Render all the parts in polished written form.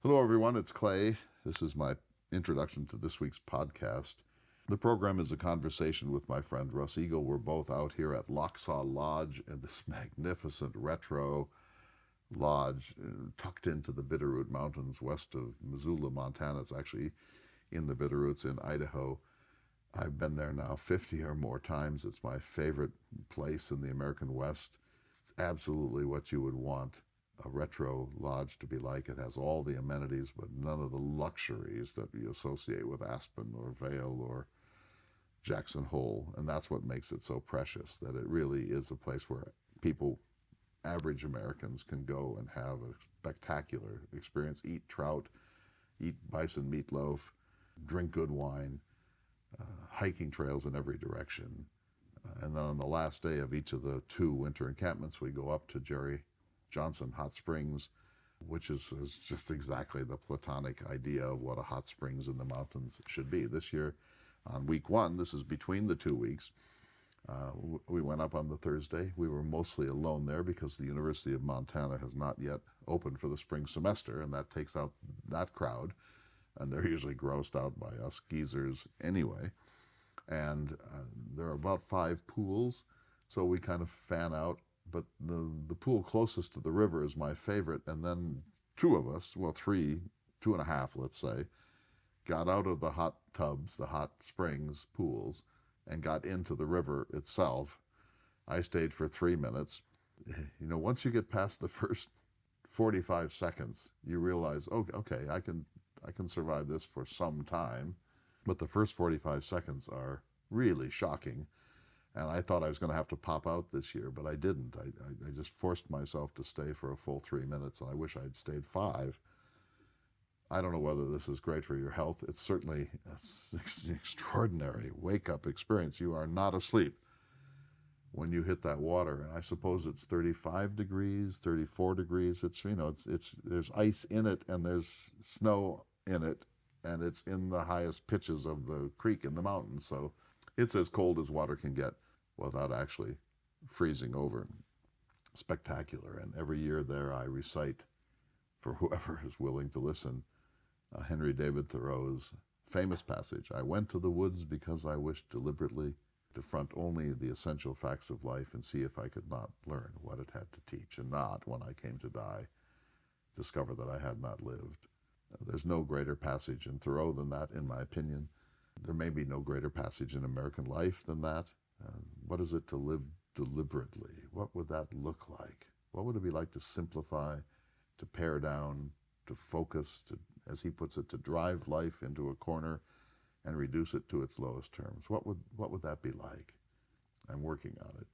Hello, everyone. It's Clay. This is my introduction to this week's podcast. The program is a conversation with my friend Russ Eagle. We're both out here at Locksaw Lodge in this magnificent retro lodge tucked into the Bitterroot Mountains west of Missoula, Montana. It's actually in the Bitterroots in Idaho. I've been there now 50 or more times. It's my favorite place in the American West. Absolutely what you would want a retro lodge to be like. It has all the amenities, but none of the luxuries that you associate with Aspen or Vail or Jackson Hole. And that's what makes it so precious, that it really is a place where people, average Americans, can go and have a spectacular experience, eat trout, eat bison meatloaf, drink good wine, hiking trails in every direction. And then on the last day of each of the 2 winter encampments, we go up to Jerry Johnson Hot Springs, which is just exactly the platonic idea of what a hot springs in the mountains should be. This year, on week 1, this is between the 2 weeks, we went up on the Thursday. We were mostly alone there because the University of Montana has not yet opened for the spring semester, and that takes out that crowd, and they're usually grossed out by us geezers anyway. And there are about 5 pools, so we kind of fan out. But the pool closest to the river is my favorite, and then 2 of us, well, 3, 2.5, let's say, got out of the hot tubs, the hot springs pools, and got into the river itself. I stayed for 3 minutes. You know, once you get past the first 45 seconds, you realize, oh, okay, I can survive this for some time. But the first 45 seconds are really shocking. And I thought I was going to have to pop out this year, but I didn't. I just forced myself to stay for a full 3 minutes, and I wish I'd stayed 5. I don't know whether this is great for your health. It's certainly an extraordinary wake-up experience. You are not asleep when you hit that water. And I suppose it's 35 degrees, 34 degrees. It's, you know, it's there's ice in it and there's snow in it, and it's in the highest pitches of the creek in the mountains. So it's as cold as water can get without actually freezing over. Spectacular. And every year there I recite, for whoever is willing to listen, Henry David Thoreau's famous passage, "I went to the woods because I wished deliberately to front only the essential facts of life and see if I could not learn what it had to teach, and not, when I came to die, discover that I had not lived." There's no greater passage in Thoreau than that, in my opinion. There may be no greater passage in American life than that. What is it to live deliberately? What would that look like? What would it be like to simplify, to pare down, to focus, to, as he puts it, to drive life into a corner and reduce it to its lowest terms? What would that be like? I'm working on it.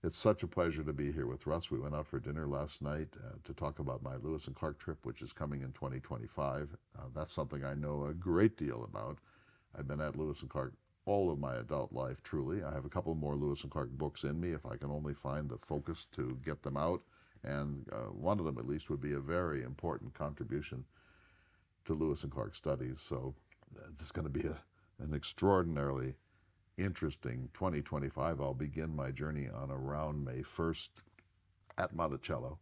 It's such a pleasure to be here with Russ. We went out for dinner last night to talk about my Lewis and Clark trip, which is coming in 2025. That's something I know a great deal about. I've been at Lewis and Clark all of my adult life, truly. I have a couple more Lewis and Clark books in me if I can only find the focus to get them out. And one of them, at least, would be a very important contribution to Lewis and Clark studies. So this is going to be an extraordinarily interesting 2025. I'll begin my journey on around May 1st at Monticello,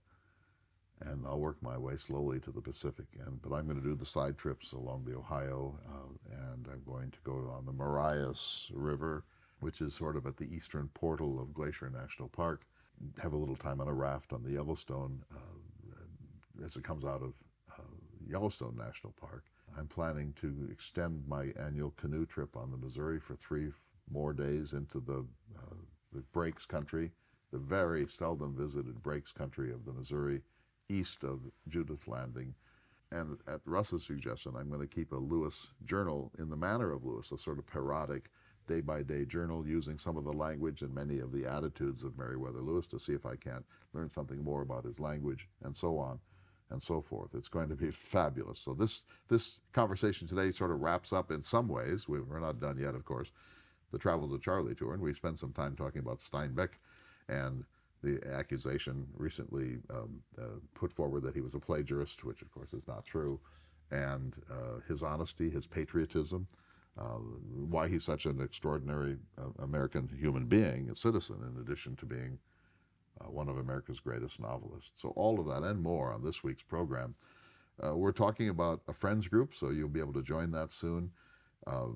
and I'll work my way slowly to the Pacific. But I'm going to do the side trips along the Ohio, and I'm going to go on the Marias River, which is sort of at the eastern portal of Glacier National Park, have a little time on a raft on the Yellowstone as it comes out of Yellowstone National Park. I'm planning to extend my annual canoe trip on the Missouri for 3 more days into the Breaks country, the very seldom visited Breaks country of the Missouri, east of Judith Landing. And at Russ's suggestion, I'm going to keep a Lewis journal in the manner of Lewis, a sort of parodic day-by-day journal using some of the language and many of the attitudes of Meriwether Lewis to see if I can't learn something more about his language, and so on and so forth. It's going to be fabulous. So this conversation today sort of wraps up in some ways. We're not done yet, of course, the Travels of Charley tour, and we spent some time talking about Steinbeck and the accusation recently put forward that he was a plagiarist, which of course is not true, and his honesty, his patriotism, why he's such an extraordinary American human being, a citizen, in addition to being one of America's greatest novelists. So all of that and more on this week's program. We're talking about a friends group, so you'll be able to join that soon.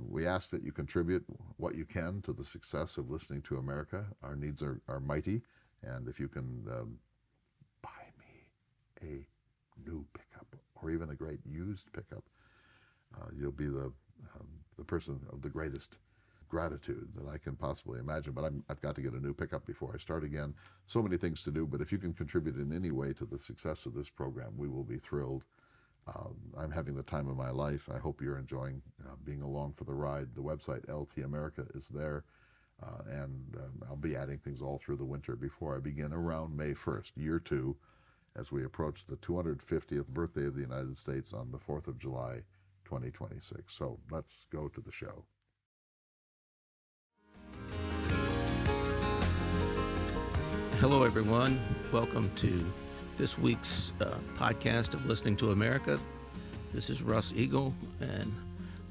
We ask that you contribute what you can to the success of Listening to America. Our needs are mighty, and if you can buy me a new pickup or even a great used pickup, you'll be the person of the greatest gratitude that I can possibly imagine. But I've got to get a new pickup before I start again. So many things to do, but if you can contribute in any way to the success of this program, we will be thrilled. I'm having the time of my life. I hope you're enjoying being along for the ride. The website LT America is there, and I'll be adding things all through the winter before I begin around May 1st, year 2, as we approach the 250th birthday of the United States on the 4th of July, 2026. So let's go to the show. Hello, everyone. Welcome to this week's podcast of Listening to America. This is Russ Eagle, and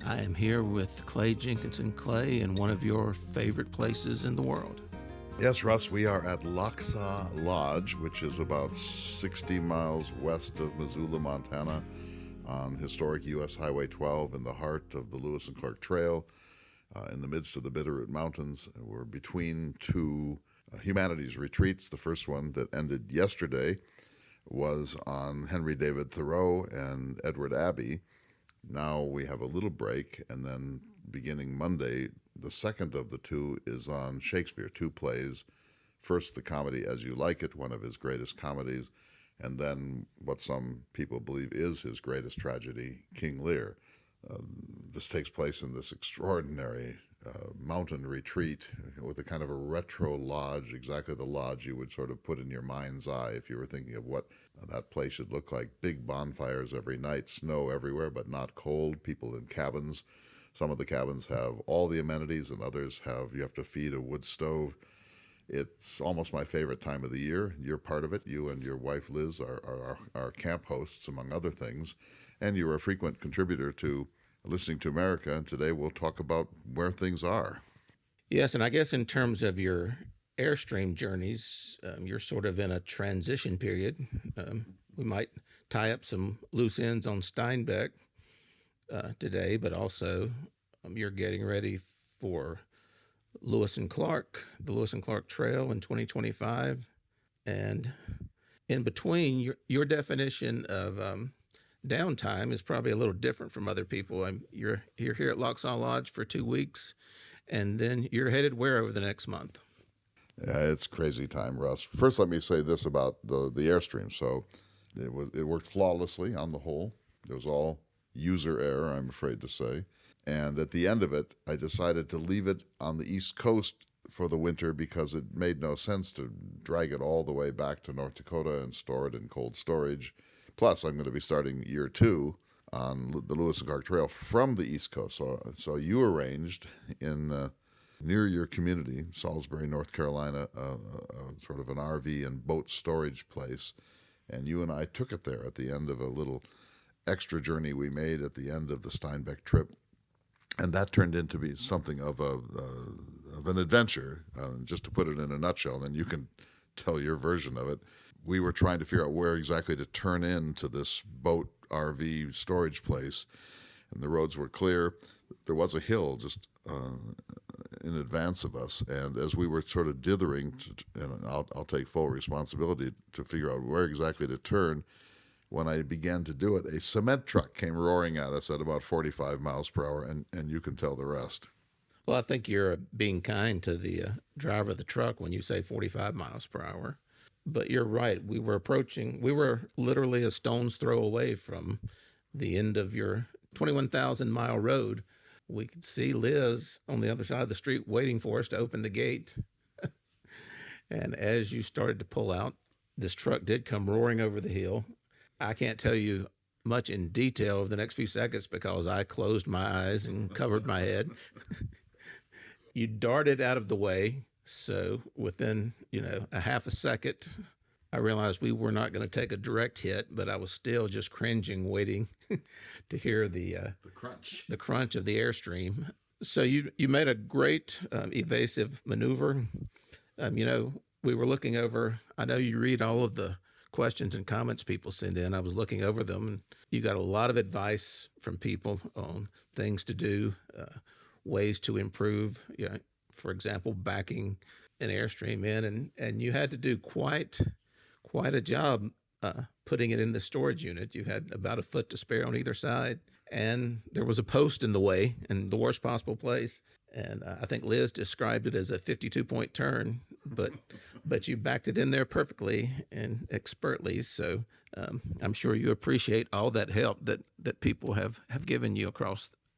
I am here with Clay Jenkinson Clay in one of your favorite places in the world. Yes, Russ, we are at Lochsa Lodge, which is about 60 miles west of Missoula, Montana, on historic U.S. Highway 12 in the heart of the Lewis and Clark Trail, in the midst of the Bitterroot Mountains. We're between two humanities retreats. The first one that ended yesterday was on Henry David Thoreau and Edward Abbey. Now we have a little break, and then beginning Monday, the second of the two is on Shakespeare, 2 plays. First, the comedy As You Like It, one of his greatest comedies, and then what some people believe is his greatest tragedy, King Lear. This takes place in this extraordinary mountain retreat with a kind of a retro lodge, exactly the lodge you would sort of put in your mind's eye if you were thinking of what that place should look like. Big bonfires every night, snow everywhere, but not cold, people in cabins. Some of the cabins have all the amenities, and others you have to feed a wood stove. It's almost my favorite time of the year. You're part of it. You and your wife, Liz, are camp hosts, among other things, and you're a frequent contributor to Listening to America, and today we'll talk about where things are. Yes, and I guess in terms of your Airstream journeys, you're sort of in a transition period. We might tie up some loose ends on Steinbeck today, but also you're getting ready for Lewis and Clark, the Lewis and Clark Trail in 2025. And in between, your definition of downtime is probably a little different from other people. You're here at Lochsa Lodge for 2 weeks, and then you're headed where over the next month? Yeah, it's crazy time, Russ. First, let me say this about the Airstream. So it worked flawlessly on the whole. It was all user error, I'm afraid to say. And at the end of it, I decided to leave it on the East Coast for the winter because it made no sense to drag it all the way back to North Dakota and store it in cold storage. Plus, I'm going to be starting year 2 on the Lewis and Clark Trail from the East Coast. So you arranged in near your community, Salisbury, North Carolina, sort of an RV and boat storage place. And you and I took it there at the end of a little extra journey we made at the end of the Steinbeck trip. And that turned into be something of an adventure, just to put it in a nutshell. And then you can tell your version of it. We were trying to figure out where exactly to turn into this boat RV storage place, and the roads were clear. There was a hill just in advance of us, and as we were sort of dithering, and I'll take full responsibility to figure out where exactly to turn, when I began to do it, a cement truck came roaring at us at about 45 miles per hour, and you can tell the rest. Well, I think you're being kind to the driver of the truck when you say 45 miles per hour. But you're right. We were literally a stone's throw away from the end of your 21,000-mile road. We could see Liz on the other side of the street waiting for us to open the gate. And as you started to pull out, this truck did come roaring over the hill. I can't tell you much in detail of the next few seconds because I closed my eyes and covered my head. You darted out of the way. So within, a half a second, I realized we were not going to take a direct hit, but I was still just cringing, waiting to hear the crunch of the Airstream. So you made a great evasive maneuver. We were looking over. I know you read all of the questions and comments people send in. I was looking over them, and you got a lot of advice from people on things to do, ways to improve. For example, backing an airstream in, and you had to do quite a job putting it in the storage unit. You had about a foot to spare on either side, and there was a post in the way in the worst possible place. And I think Liz described it as a 52-point turn, but you backed it in there perfectly and expertly. So I'm sure you appreciate all that help that people have given you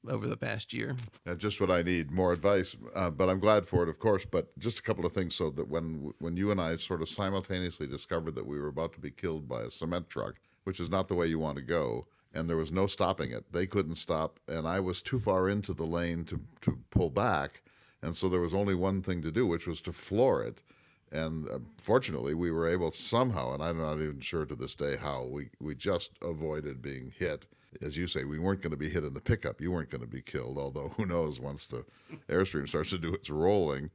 over the past year. And just what I need, more advice. But I'm glad for it, of course. But just a couple of things, so that when you and I sort of simultaneously discovered that we were about to be killed by a cement truck, which is not the way you want to go, and there was no stopping it. They couldn't stop, and I was too far into the lane to pull back. And so there was only one thing to do, which was to floor it. And fortunately, we were able somehow, and I'm not even sure to this day how, we just avoided being hit. As you say, we weren't going to be hit in the pickup. You weren't going to be killed, although who knows once the Airstream starts to do its rolling.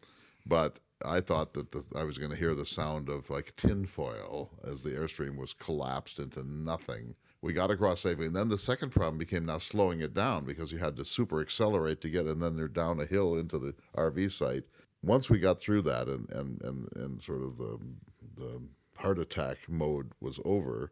But I thought that I was going to hear the sound of like tinfoil as the Airstream was collapsed into nothing. We got across safely. And then the second problem became now slowing it down, because you had to super accelerate to get, and then they're down a hill into the RV site. Once we got through that and sort of the heart attack mode was over,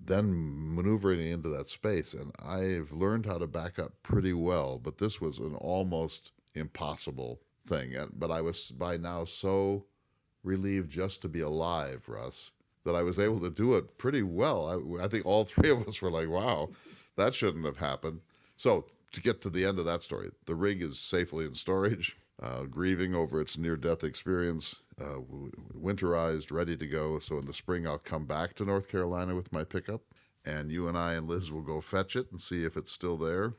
then maneuvering into that space. And I've learned how to back up pretty well, but this was an almost impossible thing. But I was by now so relieved just to be alive, Russ, that I was able to do it pretty well. I think all three of us were like, wow, that shouldn't have happened. So to get to the end of that story, the rig is safely in storage, grieving over its near-death experience, winterized, ready to go. So in the spring, I'll come back to North Carolina with my pickup, and you and I and Liz will go fetch it and see if it's still there.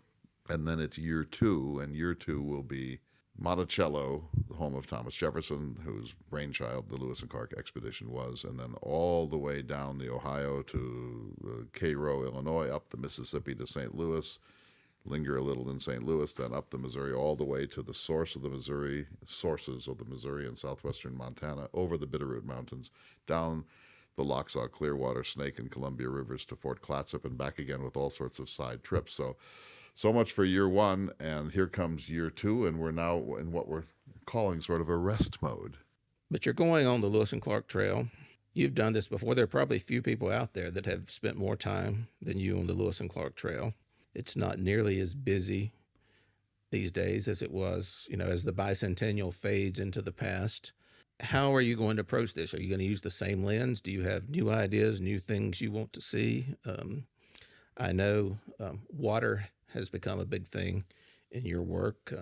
And then it's year two, and year two will be Monticello, the home of Thomas Jefferson, whose brainchild the Lewis and Clark expedition was, and then all the way down the Ohio to Cairo, Illinois, up the Mississippi to St. Louis, linger a little in St. Louis, then up the Missouri, all the way to the sources of the Missouri and southwestern Montana, over the Bitterroot Mountains, down the Locksaw, Clearwater, Snake, and Columbia rivers to Fort Clatsop, and back again with all sorts of side trips. So much for year one, and here comes year two, and we're now in what we're calling sort of a rest mode. But you're going on the Lewis and Clark Trail. You've done this before. There are probably few people out there that have spent more time than you on the Lewis and Clark Trail. It's not nearly as busy these days as it was, as the bicentennial fades into the past. How are you going to approach this? Are you going to use the same lens? Do you have new ideas, new things you want to see? I know water has become a big thing in your work.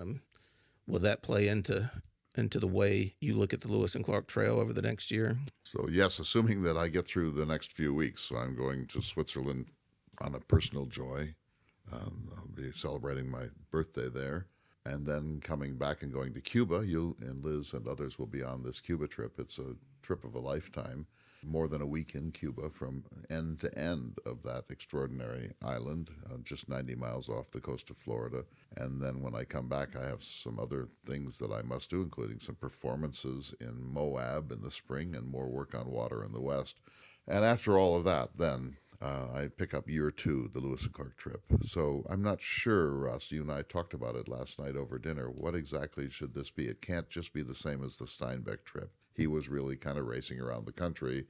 Will that play into the way you look at the Lewis and Clark Trail over the next year? So yes, assuming that I get through the next few weeks. So I'm going to Switzerland on a personal joy. I'll be celebrating my birthday there, and then coming back and going to Cuba. You and Liz and others will be on this Cuba trip. It's a trip of a lifetime. More than a week in Cuba, from end to end of that extraordinary island, just 90 miles off the coast of Florida. And then when I come back, I have some other things that I must do, including some performances in Moab in the spring and more work on water in the west. And after all of that, then I pick up year two, the Lewis and Clark trip. So I'm not sure, Russ, you and I talked about it last night over dinner. What exactly should this be? It can't just be the same as the Steinbeck trip. He was really kind of racing around the country,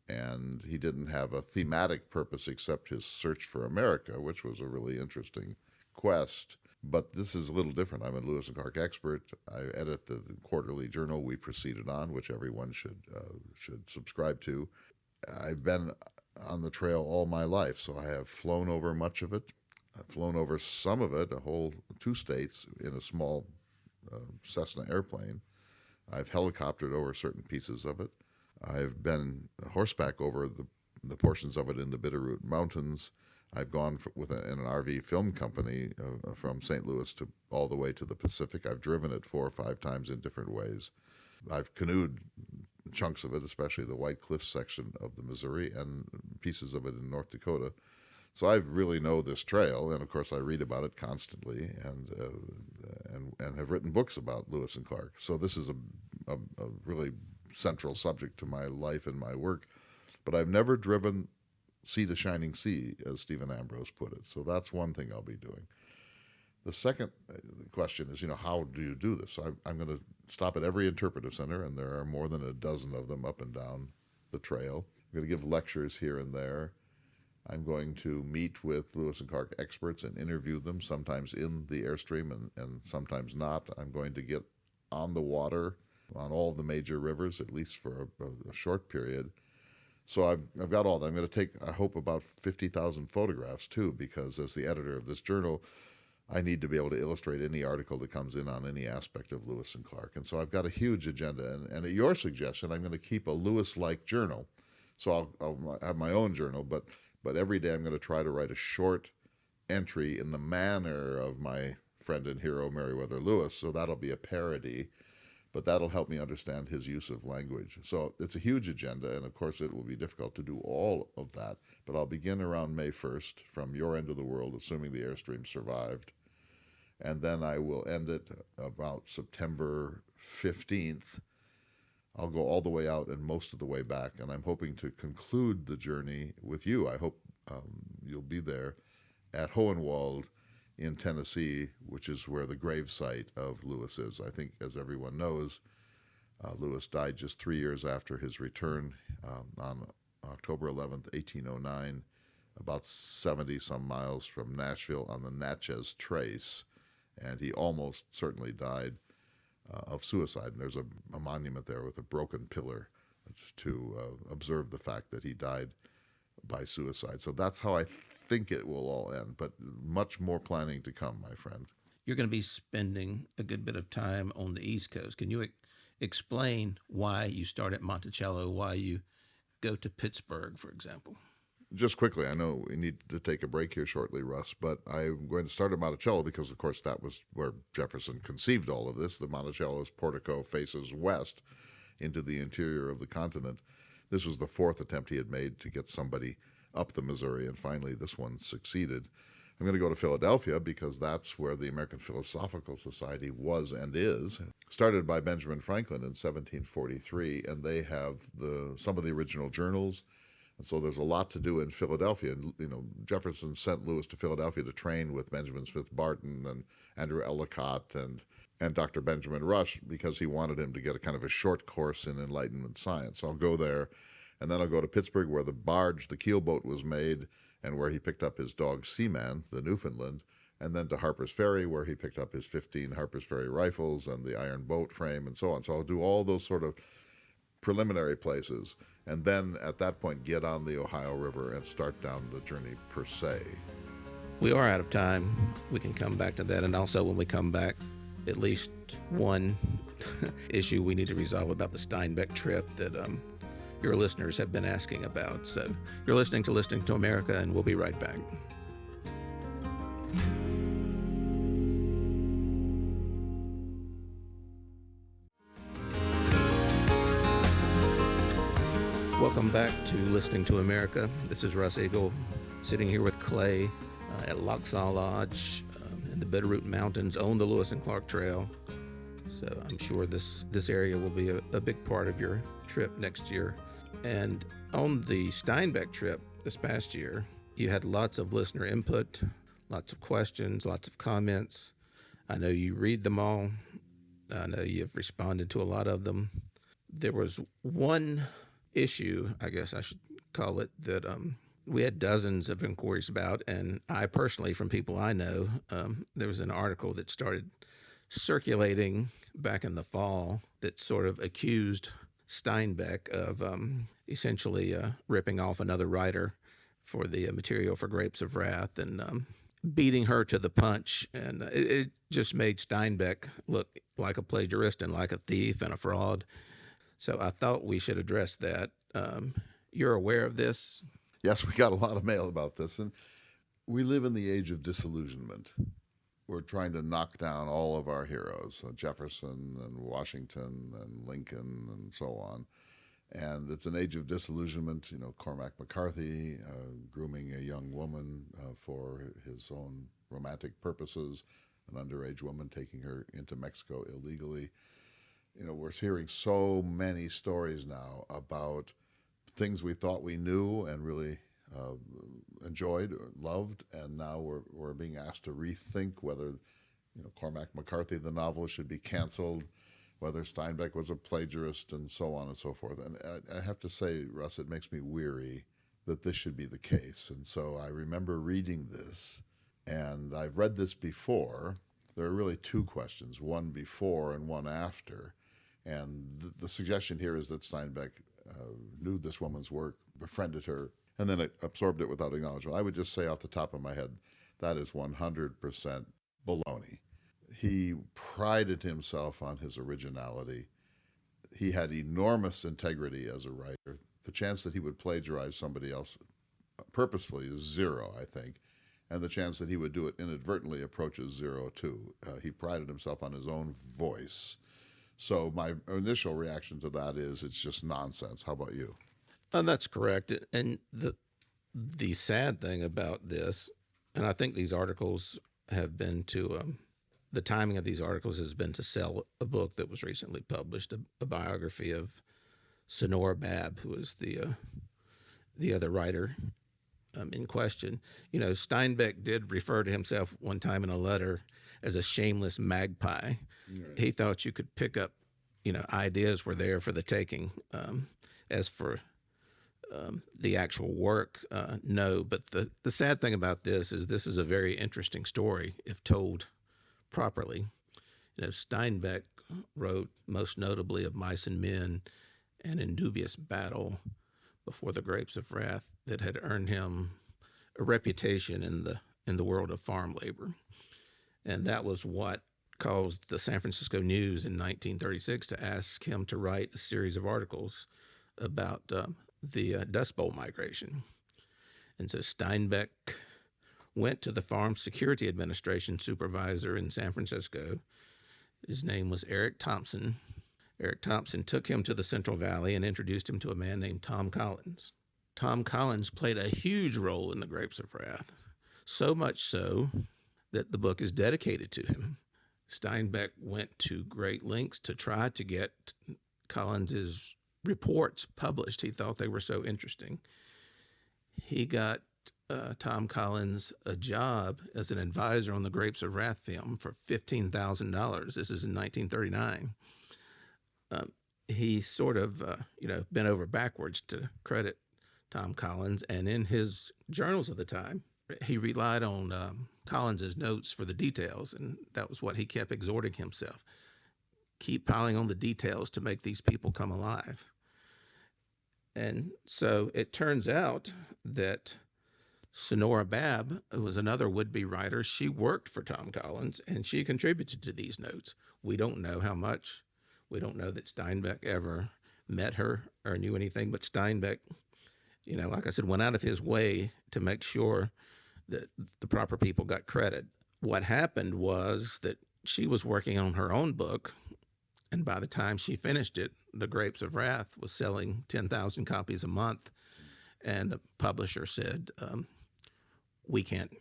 and he didn't have a thematic purpose except his search for America, which was a really interesting quest. But this is a little different. I'm a Lewis and Clark expert. I edit the quarterly journal We Proceeded On, which everyone should subscribe to. I've been on the trail all my life, so I have flown over much of it. I've flown over some of it, a whole 2 states, in a small Cessna airplane. I've helicoptered over certain pieces of it. I've been horseback over the portions of it in the Bitterroot Mountains. I've gone in an RV film company from St. Louis to all the way to the Pacific. I've driven it 4 or 5 times in different ways. I've canoed chunks of it, especially the White Cliffs section of the Missouri, and pieces of it in North Dakota. So I really know this trail, and of course I read about it constantly, and have written books about Lewis and Clark. So this is a really central subject to my life and my work. But I've never driven see the shining sea, as Stephen Ambrose put it. So that's one thing I'll be doing. The second question is, how do you do this? So I'm going to stop at every interpretive center, and there are more than a dozen of them up and down the trail. I'm going to give lectures here and there. I'm going to meet with Lewis and Clark experts and interview them, sometimes in the Airstream and sometimes not. I'm going to get on the water on all the major rivers, at least for a short period. So I've got all that. I'm going to take, I hope, about 50,000 photographs, too, because as the editor of this journal, I need to be able to illustrate any article that comes in on any aspect of Lewis and Clark. And so I've got a huge agenda. And at your suggestion, I'm going to keep a Lewis-like journal. So I'll have my own journal, but every day I'm going to try to write a short entry in the manner of my friend and hero Meriwether Lewis. So that'll be a parody, but that'll help me understand his use of language. So it's a huge agenda, and of course it will be difficult to do all of that, but I'll begin around May 1st from your end of the world, assuming the Airstream survived. And then I will end it about September 15th. I'll go all the way out and most of the way back, and I'm hoping to conclude the journey with you. I hope you'll be there at Hohenwald in Tennessee, which is where the gravesite of Lewis is. I think, as everyone knows, Lewis died just 3 years after his return on October 11th, 1809, about 70-some miles from Nashville on the Natchez Trace, and he almost certainly died of suicide. And there's a monument there with a broken pillar to observe the fact that he died by suicide. So that's how I think it will all end, but much more planning to come, my friend. You're going to be spending a good bit of time on the East Coast. Can you explain why you start at Monticello, why you go to Pittsburgh, for example? Just quickly, I know we need to take a break here shortly, Russ, but I'm going to start at Monticello because, of course, that was where Jefferson conceived all of this. The Monticello's portico faces west into the interior of the continent. This was the fourth attempt he had made to get somebody up the Missouri, and finally this one succeeded. I'm going to go to Philadelphia because that's where the American Philosophical Society was and is, started by Benjamin Franklin in 1743, and they have some of the original journals. And so there's a lot to do in Philadelphia. And, Jefferson sent Lewis to Philadelphia to train with Benjamin Smith Barton and Andrew Ellicott and Dr. Benjamin Rush because he wanted him to get a kind of a short course in Enlightenment science. So I'll go there, and then I'll go to Pittsburgh where the keelboat was made and where he picked up his dog Seaman, the Newfoundland, and then to Harper's Ferry where he picked up his 15 Harper's Ferry rifles and the iron boat frame and so on. So I'll do all those sort of preliminary places, and then at that point get on the Ohio River and start down the journey per se. We are out of time. We can come back to that, and also when we come back, at least one issue we need to resolve about the Steinbeck trip that your listeners have been asking about. So you're listening to America, and we'll be right back. Welcome back to Listening to America. This is Russ Eagle, sitting here with Clay at Lochsaw Lodge in the Bitterroot Mountains on the Lewis and Clark Trail. So I'm sure this area will be a big part of your trip next year. And on the Steinbeck trip this past year, you had lots of listener input, lots of questions, lots of comments. I know you read them all. I know you've responded to a lot of them. There was one issue, I guess I should call it, that we had dozens of inquiries about, and I personally, from people I know, there was an article that started circulating back in the fall that sort of accused Steinbeck of essentially ripping off another writer for the material for Grapes of Wrath and beating her to the punch, and it just made Steinbeck look like a plagiarist and like a thief and a fraud. So I thought we should address that. You're aware of this? Yes, we got a lot of mail about this, and we live in the age of disillusionment. We're trying to knock down all of our heroes, Jefferson and Washington and Lincoln and so on. And it's an age of disillusionment. Cormac McCarthy grooming a young woman for his own romantic purposes, an underage woman, taking her into Mexico illegally. We're hearing so many stories now about things we thought we knew and really enjoyed, or loved, and now we're being asked to rethink whether, Cormac McCarthy, the novelist, should be canceled, whether Steinbeck was a plagiarist, and so on and so forth. And I have to say, Russ, it makes me weary that this should be the case. And so I remember reading this, and I've read this before. There are really two questions, one before and one after. And the suggestion here is that Steinbeck knew this woman's work, befriended her, and then absorbed it without acknowledgement. I would just say off the top of my head, that is 100% baloney. He prided himself on his originality. He had enormous integrity as a writer. The chance that he would plagiarize somebody else purposefully is zero, I think. And the chance that he would do it inadvertently approaches zero, too. He prided himself on his own voice. So my initial reaction to that is it's just nonsense. How about you? That's correct. And the sad thing about this, and I think these articles have been to the timing of these articles has been to sell a book that was recently published, a biography of Sonora Babb, who is the other writer in question. Steinbeck did refer to himself one time in a letter as a shameless magpie. Right. He thought you could pick up, ideas were there for the taking. As for the actual work, no. But the sad thing about this is a very interesting story if told properly. Steinbeck wrote most notably of Mice and Men and In Dubious Battle before the Grapes of Wrath that had earned him a reputation in the world of farm labor. And that was what caused the San Francisco News in 1936 to ask him to write a series of articles about the Dust Bowl migration. And so Steinbeck went to the Farm Security Administration supervisor in San Francisco. His name was Eric Thompson. Eric Thompson took him to the Central Valley and introduced him to a man named Tom Collins. Tom Collins played a huge role in the Grapes of Wrath, so much so that the book is dedicated to him. Steinbeck went to great lengths to try to get Collins's reports published. He thought they were so interesting. He got Tom Collins a job as an advisor on the Grapes of Wrath film for $15,000. This is in 1939. He sort of, bent over backwards to credit Tom Collins, and in his journals of the time, he relied on Collins's notes for the details, and that was what he kept exhorting himself. Keep piling on the details to make these people come alive. And so it turns out that Sonora Babb, who was another would-be writer, she worked for Tom Collins, and she contributed to these notes. We don't know how much. We don't know that Steinbeck ever met her or knew anything, but Steinbeck, like I said, went out of his way to make sure that the proper people got credit. What happened was that she was working on her own book, and by the time she finished it, The Grapes of Wrath was selling 10,000 copies a month, and the publisher said, we can't,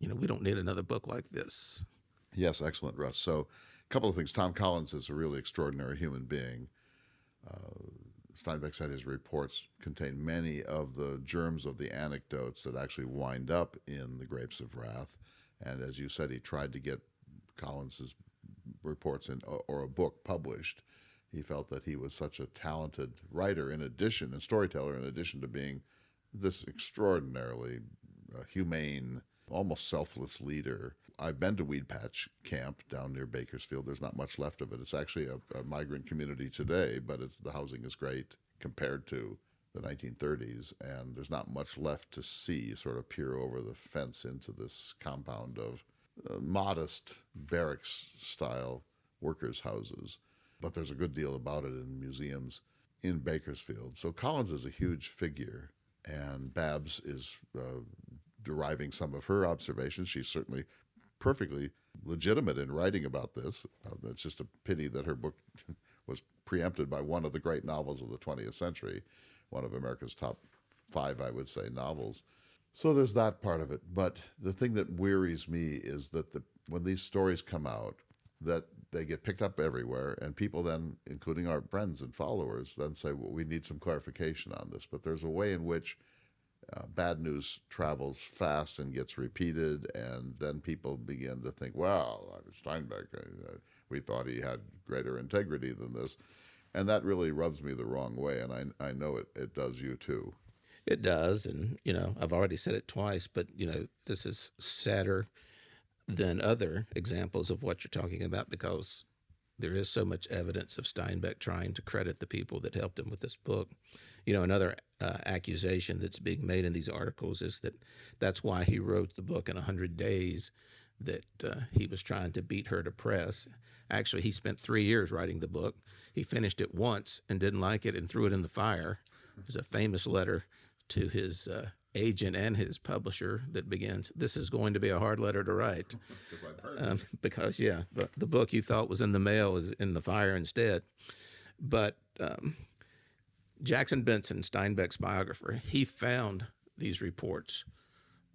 we don't need another book like this. Yes, excellent, Russ. So a couple of things. Tom Collins is a really extraordinary human being. Steinbeck said his reports contain many of the germs of the anecdotes that actually wind up in The Grapes of Wrath. And as you said, he tried to get Collins's reports in or a book published. He felt that he was such a talented writer and storyteller, in addition to being this extraordinarily humane, almost selfless leader. I've been to Weed Patch Camp down near Bakersfield. There's not much left of it. It's actually a migrant community today, but the housing is great compared to the 1930s, and there's not much left to see. You sort of peer over the fence into this compound of modest barracks-style workers' houses, but there's a good deal about it in museums in Bakersfield. So Collins is a huge figure, and Babs is deriving some of her observations. She's certainly perfectly legitimate in writing about this. It's just a pity that her book was preempted by one of the great novels of the 20th century, one of America's top 5, I would say, novels. So there's that part of it. But the thing that wearies me is that when these stories come out, that they get picked up everywhere, and people then, including our friends and followers, then say, well, we need some clarification on this. But there's a way in which bad news travels fast and gets repeated, and then people begin to think, well, Steinbeck, we thought he had greater integrity than this. And that really rubs me the wrong way, and I know it does you too. It does, and I've already said it twice, but this is sadder than other examples of what you're talking about because there is so much evidence of Steinbeck trying to credit the people that helped him with this book. Another accusation that's being made in these articles is that that's why he wrote the book in 100 days, that he was trying to beat her to press. Actually, he spent 3 years writing the book. He finished it once and didn't like it and threw it in the fire. There's a famous letter to his agent and his publisher that begins, "This is going to be a hard letter to write." Because, the book you thought was in the mail is in the fire instead. But Jackson Benson, Steinbeck's biographer, he found these reports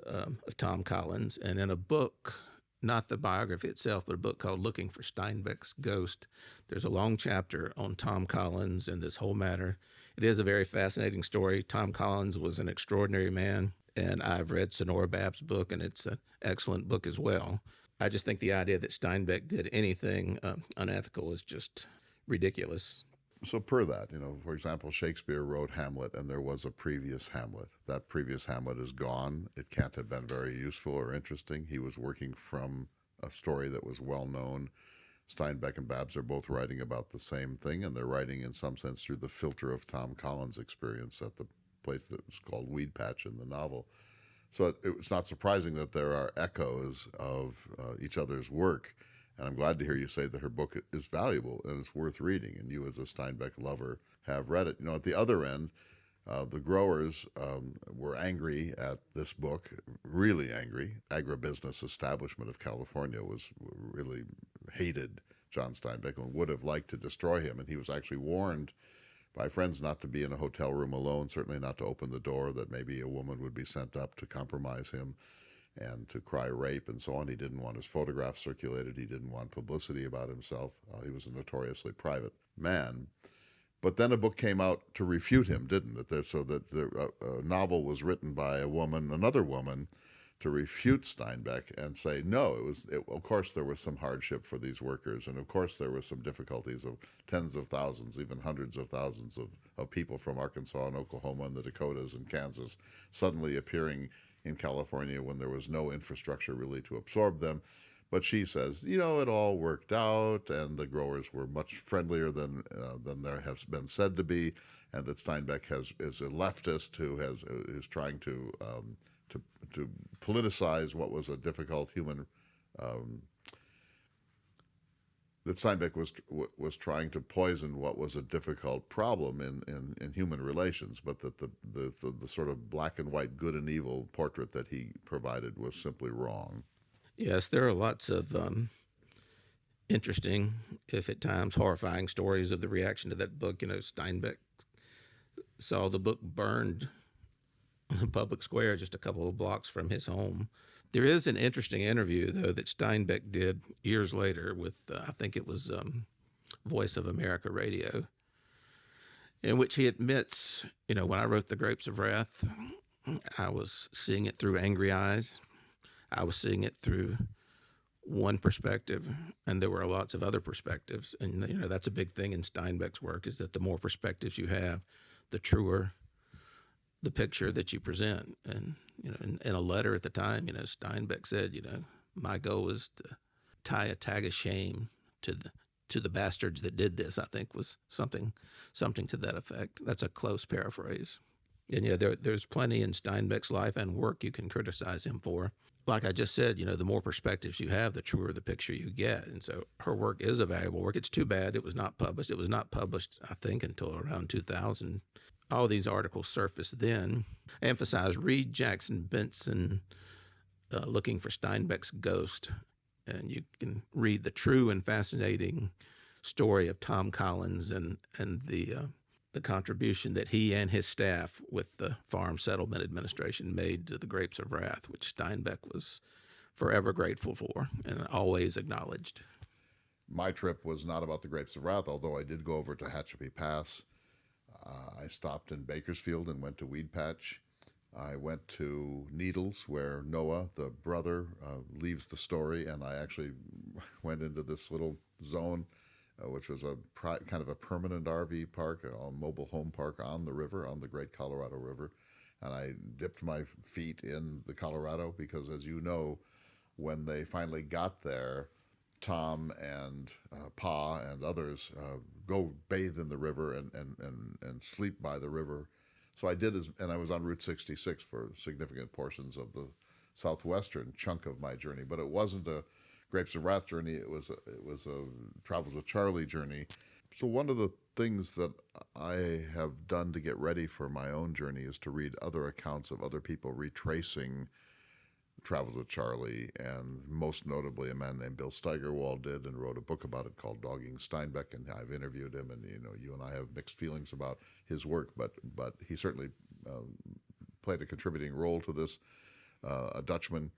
of Tom Collins, and in a book, not the biography itself, but a book called Looking for Steinbeck's Ghost, there's a long chapter on Tom Collins and this whole matter. It is a very fascinating story. Tom Collins was an extraordinary man, and I've read Sonora Babb's book, and it's an excellent book as well. I just think the idea that Steinbeck did anything unethical is just ridiculous. So per that, for example, Shakespeare wrote Hamlet, and there was a previous Hamlet. That previous Hamlet is gone. It can't have been very useful or interesting. He was working from a story that was well known. Steinbeck and Babs are both writing about the same thing, and they're writing in some sense through the filter of Tom Collins' experience at the place that was called Weed Patch in the novel. So it was not surprising that there are echoes of each other's work. And I'm glad to hear you say that her book is valuable and it's worth reading. And you, as a Steinbeck lover, have read it. At the other end, the growers were angry at this book, really angry. Agribusiness establishment of California really hated John Steinbeck and would have liked to destroy him. And he was actually warned by friends not to be in a hotel room alone, certainly not to open the door, that maybe a woman would be sent up to compromise him and to cry rape and so on. He didn't want his photograph circulated. He didn't want publicity about himself. He was a notoriously private man. But then a book came out to refute him, didn't it? So that a novel was written by another woman, to refute Steinbeck and say, no, of course there was some hardship for these workers, and of course there were some difficulties of tens of thousands, even hundreds of thousands of people from Arkansas and Oklahoma and the Dakotas and Kansas suddenly appearing in California when there was no infrastructure really to absorb them. But she says, it all worked out, and the growers were much friendlier than there has been said to be, and that Steinbeck is a leftist who is trying to politicize what was a difficult human. That Steinbeck was trying to poison what was a difficult problem in human relations, but that the sort of black and white good and evil portrait that he provided was simply wrong. Yes, there are lots of interesting, if at times horrifying, stories of the reaction to that book. Steinbeck saw the book burned in the public square just a couple of blocks from his home. There is an interesting interview, though, that Steinbeck did years later with, I think it was Voice of America Radio, in which he admits, when I wrote The Grapes of Wrath, I was seeing it through angry eyes. I was seeing it through one perspective, and there were lots of other perspectives. And, that's a big thing in Steinbeck's work, is that the more perspectives you have, the truer the picture that you present. And, in a letter at the time, Steinbeck said, my goal is to tie a tag of shame to the bastards that did this, I think was something to that effect. That's a close paraphrase. And there's plenty in Steinbeck's life and work you can criticize him for. Like I just said, the more perspectives you have, the truer the picture you get. And so her work is a valuable work. It's too bad it was not published. It was not published, I think, until around 2000. All these articles surfaced then. I emphasize, read Jackson Benson, Looking for Steinbeck's Ghost, and you can read the true and fascinating story of Tom Collins and the contribution that he and his staff with the Farm Settlement Administration made to the Grapes of Wrath, which Steinbeck was forever grateful for and always acknowledged. My trip was not about the Grapes of Wrath, although I did go over to Tehachapi Pass. I stopped in Bakersfield and went to Weed Patch. I went to Needles, where Noah, the brother, leaves the story, and I actually went into this little zone, which was kind of a permanent RV park, a mobile home park on the river, on the Great Colorado River. And I dipped my feet in the Colorado because, as you know, when they finally got there, Tom and Pa and others go bathe in the river and sleep by the river. So I did, and I was on Route 66 for significant portions of the southwestern chunk of my journey. But it wasn't a Grapes of Wrath journey. It was a Travels with Charley journey. So one of the things that I have done to get ready for my own journey is to read other accounts of other people retracing Travels with Charley, and most notably a man named Bill Steigerwald did and wrote a book about it called Dogging Steinbeck, and I've interviewed him, and you and I have mixed feelings about his work, but he certainly played a contributing role to this. A Dutchman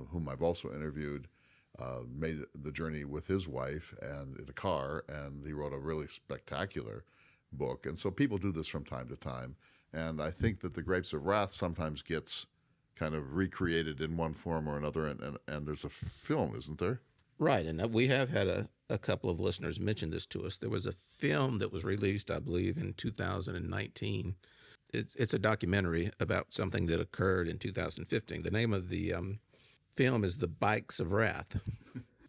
whom I've also interviewed made the journey with his wife and in a car, and he wrote a really spectacular book. And so people do this from time to time, and I think that the Grapes of Wrath sometimes gets kind of recreated in one form or another, and there's a film, isn't there? Right, and we have had a couple of listeners mention this to us. There was a film that was released, I believe, in 2019. It's a documentary about something that occurred in 2015. The name of the film is The Bikes of Wrath.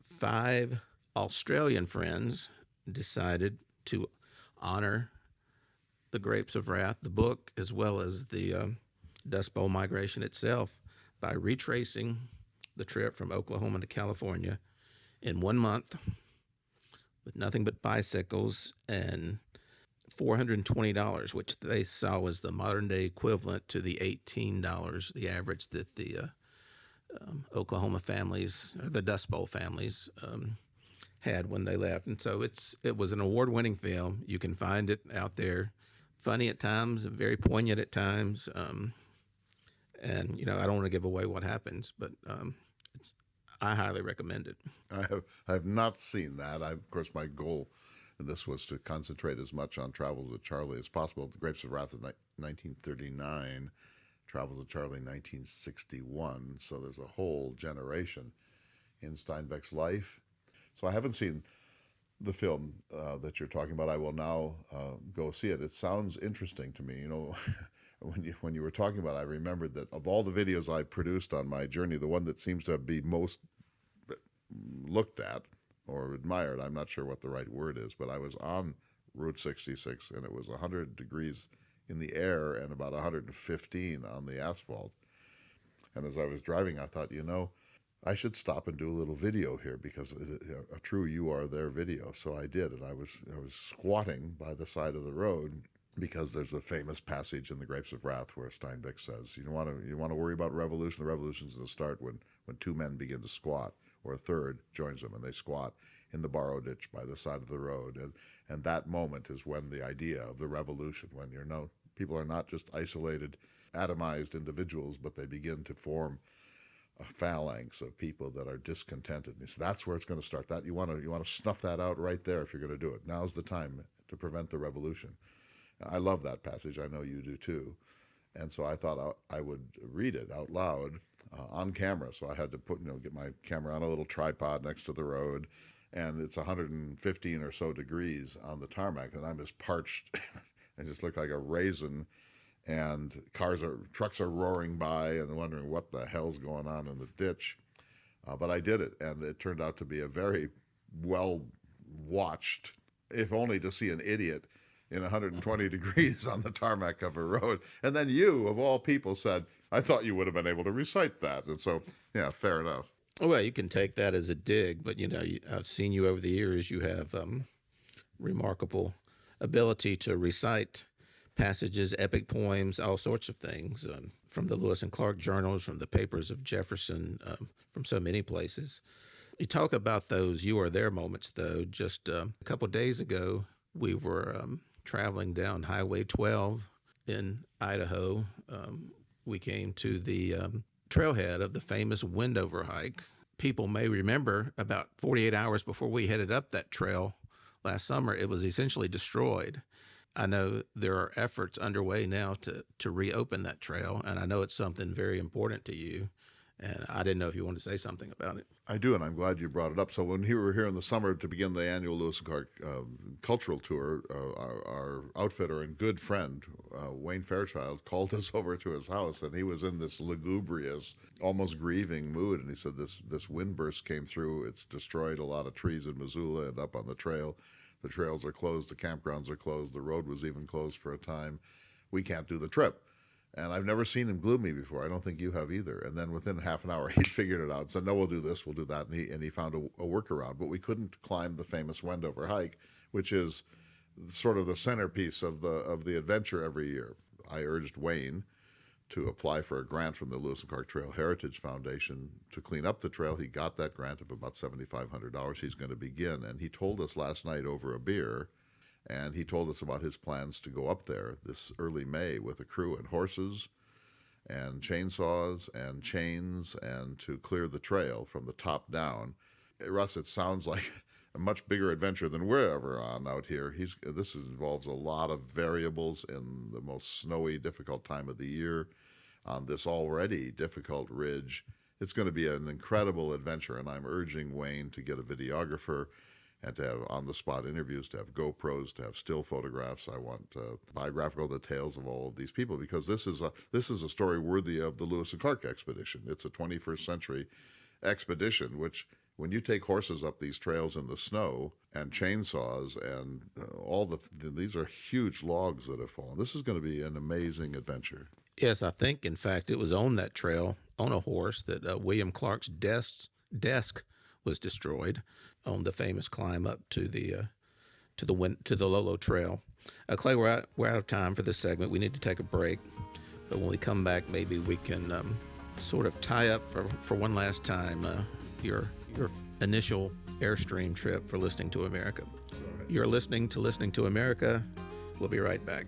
5 Australian friends decided to honor the Grapes of Wrath, the book, as well as the Dust Bowl migration itself, by retracing the trip from Oklahoma to California in 1 month with nothing but bicycles and $420, which they saw was the modern day equivalent to the $18, the average that the Oklahoma families, or the Dust Bowl families, had when they left. And so it was an award-winning film. You can find it out there. Funny at times, very poignant at times. And, I don't want to give away what happens, but I highly recommend it. I have not seen that. Of course, my goal in this was to concentrate as much on Travels with Charley as possible. The Grapes of Wrath of 1939, Travels with Charley 1961. So there's a whole generation in Steinbeck's life. So I haven't seen the film that you're talking about. I will now go see it. It sounds interesting to me. When you were talking about it, I remembered that of all the videos I produced on my journey, the one that seems to be most looked at or admired, I'm not sure what the right word is, but I was on Route 66, and it was 100 degrees in the air and about 115 on the asphalt. And as I was driving, I thought, I should stop and do a little video here, because a true You Are There video. So I did, and I was squatting by the side of the road, because there's a famous passage in the Grapes of Wrath where Steinbeck says, you want to worry about revolution. The revolution's going to start when 2 men begin to squat, or a third joins them, and they squat in the borrow ditch by the side of the road. And that moment is when the idea of the revolution, when people are not just isolated, atomized individuals, but they begin to form a phalanx of people that are discontented. And so that's where it's going to start. That you want to snuff that out right there if you're going to do it. Now's the time to prevent the revolution. I love that passage. I know you do too. And so I thought I would read it out loud on camera. So I had to get my camera on a little tripod next to the road, and it's 115 or so degrees on the tarmac, and I'm as parched and just look like a raisin. And trucks are roaring by, and wondering what the hell's going on in the ditch. But I did it, and it turned out to be a very well watched, if only to see an idiot in 120 degrees on the tarmac of a road. And then you, of all people, said, I thought you would have been able to recite that. And so, yeah, fair enough. Well, you can take that as a dig, but, I've seen you over the years. You have remarkable ability to recite passages, epic poems, all sorts of things, from the Lewis and Clark journals, from the papers of Jefferson, from so many places. You talk about those You Are There moments, though. Just a couple of days ago, we were traveling down Highway 12 in Idaho. We came to the trailhead of the famous Windover hike. People may remember about 48 hours before we headed up that trail last summer, it was essentially destroyed. I know there are efforts underway now to reopen that trail, and I know it's something very important to you. And I didn't know if you wanted to say something about it. I do, and I'm glad you brought it up. So when we were here in the summer to begin the annual Lewis and Clark cultural tour, our outfitter and good friend, Wayne Fairchild, called us over to his house, and he was in this lugubrious, almost grieving mood. And he said this wind burst came through. It's destroyed a lot of trees in Missoula and up on the trail. The trails are closed. The campgrounds are closed. The road was even closed for a time. We can't do the trip. And I've never seen him gloomy before. I don't think you have either. And then within half an hour, he figured it out. Said, "No, we'll do this, we'll do that," and he found a workaround. But we couldn't climb the famous Wendover hike, which is sort of the centerpiece of the adventure every year. I urged Wayne to apply for a grant from the Lewis and Clark Trail Heritage Foundation to clean up the trail. He got that grant of about $7,500. He's going to begin, and he told us last night over a beer. And he told us about his plans to go up there this early May with a crew and horses and chainsaws and chains and to clear the trail from the top down. Russ, it sounds like a much bigger adventure than we're ever on out here. This involves a lot of variables in the most snowy, difficult time of the year on this already difficult ridge. It's going to be an incredible adventure, and I'm urging Wayne to get a videographer and to have on-the-spot interviews, to have GoPros, to have still photographs. I want biographical details of all of these people, because this is a story worthy of the Lewis and Clark expedition. It's a 21st century expedition, which when you take horses up these trails in the snow and chainsaws and these are huge logs that have fallen. This is going to be an amazing adventure. Yes, I think, in fact, it was on that trail, on a horse, that William Clark's desk was destroyed on the famous climb up to the Lolo Trail. Clay, we're out of time for this segment. We need to take a break, but when we come back, maybe we can sort of tie up for one last time your initial Airstream trip for Listening to America. You're listening to America. We'll be right back.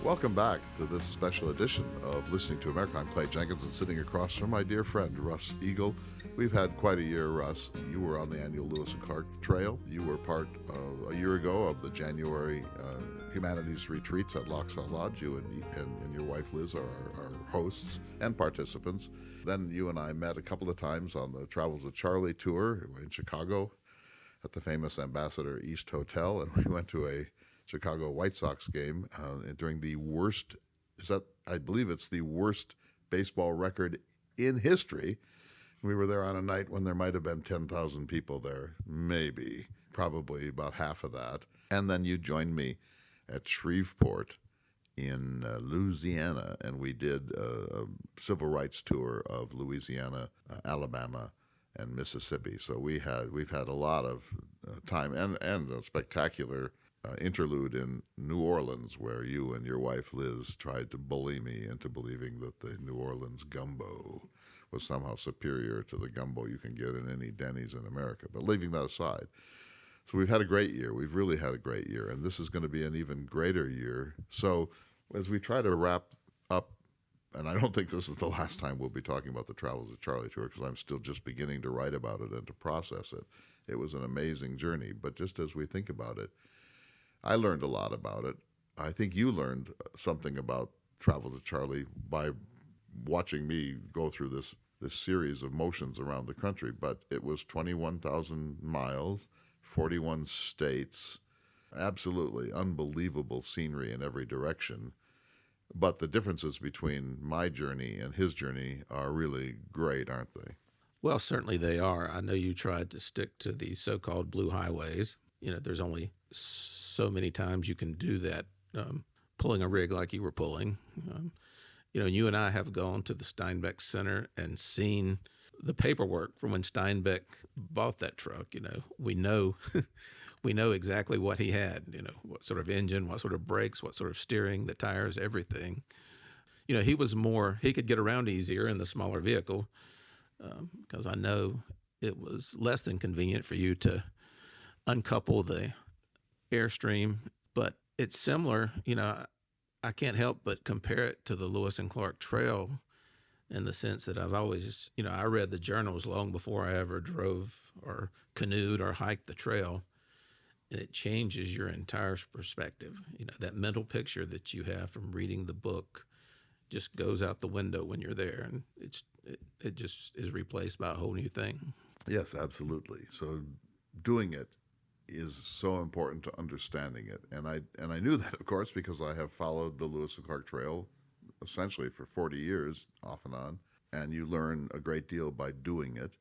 Welcome back to this special edition of Listening to America. I'm Clay Jenkins, and sitting across from my dear friend, Russ Eagle. We've had quite a year, Russ. You were on the annual Lewis and Clark Trail. You were part, a year ago, of the January humanities retreats at Lochsaw Lodge. You and your wife, Liz, are hosts and participants. Then you and I met a couple of times on the Travels of Charley tour in Chicago at the famous Ambassador East Hotel, and we went to a Chicago White Sox game during the worst, I believe it's the worst baseball record in history. We were there on a night when there might have been 10,000 people there, maybe, probably about half of that. And then you joined me at Shreveport in Louisiana, and we did a civil rights tour of Louisiana, Alabama, and Mississippi. So we've had a lot of time and a spectacular interlude in New Orleans, where you and your wife Liz tried to bully me into believing that the New Orleans gumbo was somehow superior to the gumbo you can get in any Denny's in America. But leaving that aside, so we've had a great year. We've really had a great year, and this is going to be an even greater year. So as we try to wrap up, and I don't think this is the last time we'll be talking about the Travels of Charley tour, because I'm still just beginning to write about it and to process it. It was an amazing journey, but just as we think about it, I learned a lot about it. I think you learned something about Travels of Charley by watching me go through this series of motions around the country. But it was 21,000 miles, 41 states, absolutely unbelievable scenery in every direction. But the differences between my journey and his journey are really great, aren't they? Well, certainly they are. I know you tried to stick to the so-called blue highways. There's only so many times you can do that, pulling a rig like you were pulling. You and I have gone to the Steinbeck Center and seen the paperwork from when Steinbeck bought that truck. We know we know exactly what he had, what sort of engine, what sort of brakes, what sort of steering, the tires, everything. He could get around easier in the smaller vehicle, because I know it was less than convenient for you to uncouple the airstream, but it's similar. I can't help but compare it to the Lewis and Clark Trail in the sense that I've always, I read the journals long before I ever drove or canoed or hiked the trail, and it changes your entire perspective. That mental picture that you have from reading the book just goes out the window when you're there, and it just is replaced by a whole new thing. Yes, absolutely. So doing it is so important to understanding it. And I knew that, of course, because I have followed the Lewis and Clark Trail essentially for 40 years, off and on, and you learn a great deal by doing it.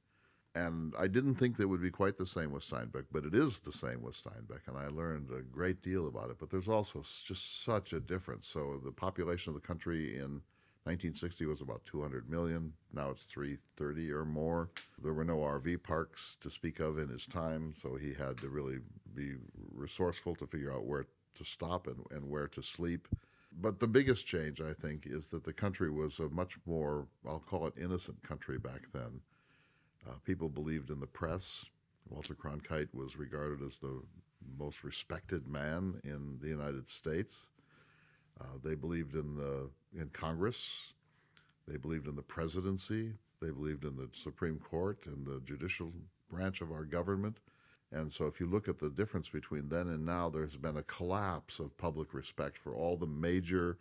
And I didn't think that would be quite the same with Steinbeck, but it is the same with Steinbeck, and I learned a great deal about it. But there's also just such a difference. So the population of the country in 1960 was about 200 million. Now it's 330 or more. There were no RV parks to speak of in his time, so he had to really be resourceful to figure out where to stop and where to sleep. But the biggest change, I think, is that the country was a much more, I'll call it innocent country back then. People believed in the press. Walter Cronkite was regarded as the most respected man in the United States. They believed in Congress. They believed in the presidency. They believed in the Supreme Court and the judicial branch of our government. And so if you look at the difference between then and now, there's been a collapse of public respect for all the major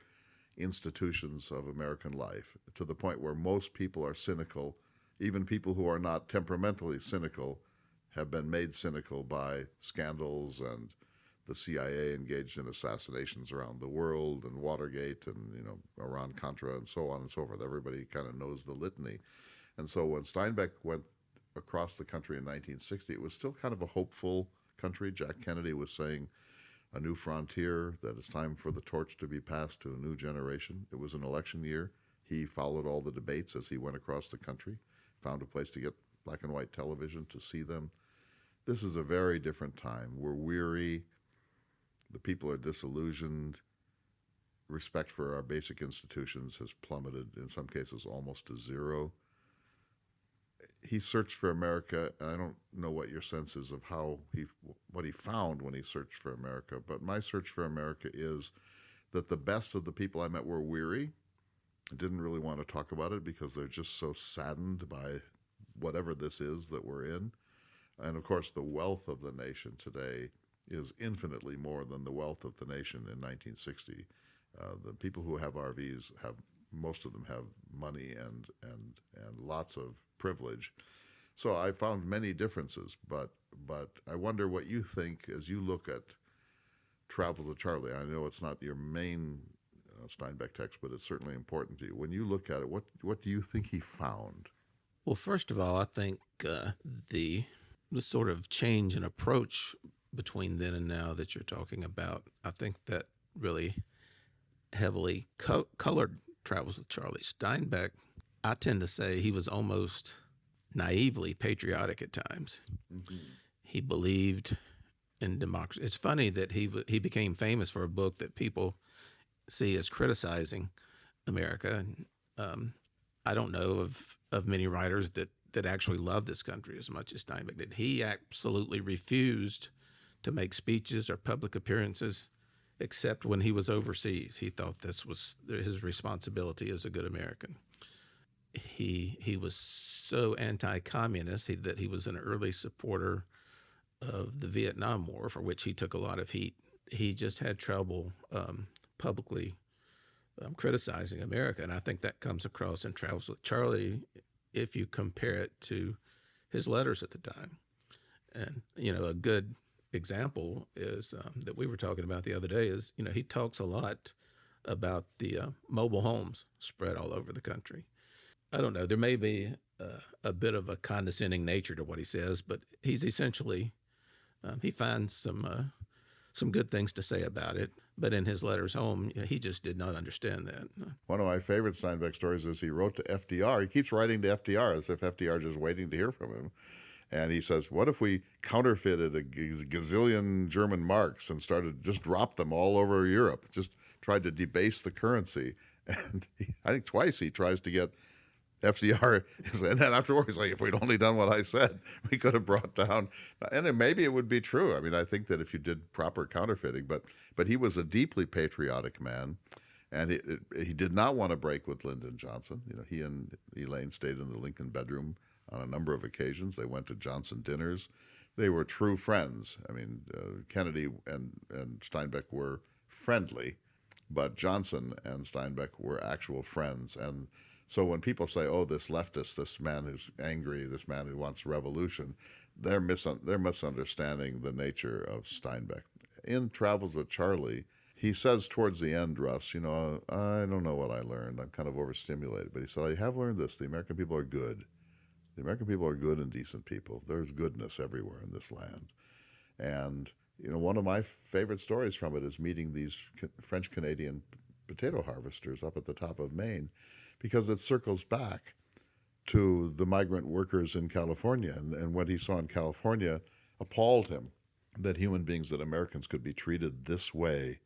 institutions of American life, to the point where most people are cynical. Even people who are not temperamentally cynical have been made cynical by scandals, and the CIA engaged in assassinations around the world, and Watergate, and Iran-Contra, and so on and so forth. Everybody kind of knows the litany. And so when Steinbeck went across the country in 1960, it was still kind of a hopeful country. Jack Kennedy was saying a new frontier, that it's time for the torch to be passed to a new generation. It was an election year. He followed all the debates as he went across the country, found a place to get black and white television to see them. This is a very different time. We're weary. The people are disillusioned. Respect for our basic institutions has plummeted, in some cases almost to zero. He searched for America, and I don't know what your sense is of what he found when he searched for America, but my search for America is that the best of the people I met were weary, didn't really want to talk about it because they're just so saddened by whatever this is that we're in. And of course, the wealth of the nation today is infinitely more than the wealth of the nation in 1960. The people who have RVs most of them have money and lots of privilege. So I found many differences, but I wonder what you think as you look at Travels with Charley. I know it's not your main Steinbeck text, but it's certainly important to you. When you look at it, what do you think he found? Well, first of all, I think the sort of change in approach between then and now that you're talking about, I think that really heavily colored Travels with Charley. Steinbeck, I tend to say he was almost naively patriotic at times. Mm-hmm. He believed in democracy. It's funny that he became famous for a book that people see as criticizing America. I don't know of many writers that actually love this country as much as Steinbeck did. He absolutely refused to make speeches or public appearances except when he was overseas. He thought this was his responsibility as a good American. He was so anti-communist that he was an early supporter of the Vietnam War, for which he took a lot of heat. He just had trouble publicly criticizing America, and I think that comes across in Travels with Charley if you compare it to his letters at the time. And, a good example is that we were talking about the other day is, he talks a lot about the mobile homes spread all over the country. I don't know, there may be a bit of a condescending nature to what he says, but he's essentially, he finds some good things to say about it. But in his letters home, he just did not understand that. One of my favorite Steinbeck stories is he wrote to FDR. He keeps writing to FDR as if FDR is just waiting to hear from him. And he says, what if we counterfeited a gazillion German marks and just dropped them all over Europe, just tried to debase the currency? And I think twice he tries to get FDR is, and then afterwards, like, if we'd only done what I said, we could have brought down, and maybe it would be true. I mean, I think that if you did proper counterfeiting, but he was a deeply patriotic man, and he did not want to break with Lyndon Johnson. You know, he and Elaine stayed in the Lincoln bedroom on a number of occasions. They went to Johnson dinners. They were true friends. I mean, Kennedy and Steinbeck were friendly, but Johnson and Steinbeck were actual friends. And so when people say, "Oh, this leftist, this man who's angry, this man who wants revolution," they're misunderstanding the nature of Steinbeck. In Travels with Charley, he says towards the end, Russ, you know, I don't know what I learned. I'm kind of overstimulated. But he said, I have learned this. The American people are good. The American people are good and decent people. There's goodness everywhere in this land. And, you know, one of my favorite stories from it is meeting these French-Canadian potato harvesters up at the top of Maine, because it circles back to the migrant workers in California. And what he saw in California appalled him, that human beings, that Americans could be treated this way